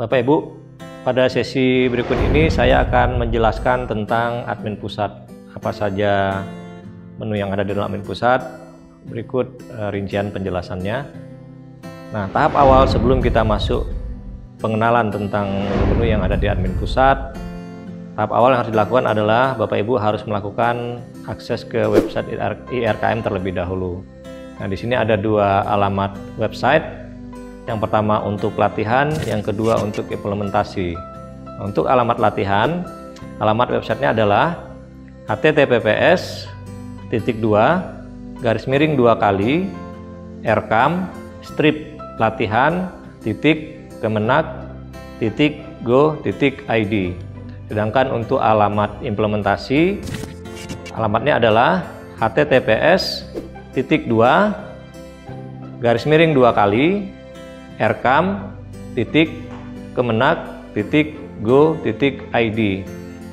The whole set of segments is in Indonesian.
Bapak Ibu, pada sesi berikut ini saya akan menjelaskan tentang admin pusat. Apa saja menu yang ada di dalam admin pusat, berikut rincian penjelasannya. Nah, tahap awal sebelum kita masuk pengenalan tentang menu yang ada di admin pusat, tahap awal yang harus dilakukan adalah Bapak Ibu harus melakukan akses ke website IRKM terlebih dahulu. Nah, di sini ada dua alamat website. Yang pertama untuk latihan, yang kedua untuk implementasi. Untuk alamat latihan, alamat websitenya adalah https://latihan.kemenak.go.id. Sedangkan untuk alamat implementasi, alamatnya adalah https://rkam.kemenak.go.id.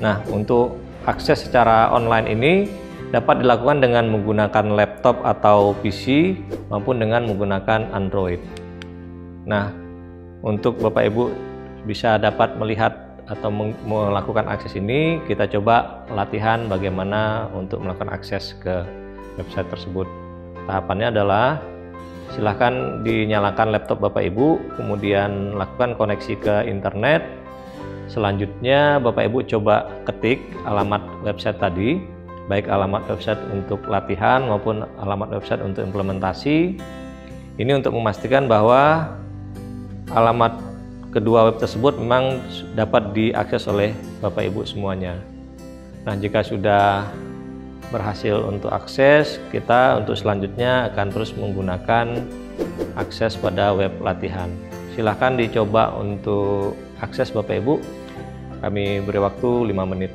Nah, untuk akses secara online ini dapat dilakukan dengan menggunakan laptop atau PC maupun dengan menggunakan Android. Nah, untuk Bapak Ibu bisa dapat melihat atau melakukan akses ini, kita coba latihan bagaimana untuk melakukan akses ke website tersebut. Tahapannya adalah silahkan dinyalakan laptop Bapak Ibu, kemudian lakukan koneksi ke internet. Selanjutnya Bapak Ibu coba ketik alamat website tadi, baik alamat website untuk latihan maupun alamat website untuk implementasi. Ini untuk memastikan bahwa alamat kedua web tersebut memang dapat diakses oleh Bapak Ibu semuanya. Nah, jika sudah berhasil untuk akses, kita untuk selanjutnya akan terus menggunakan akses pada web latihan. Silahkan dicoba untuk akses Bapak Ibu. Kami beri waktu 5 menit.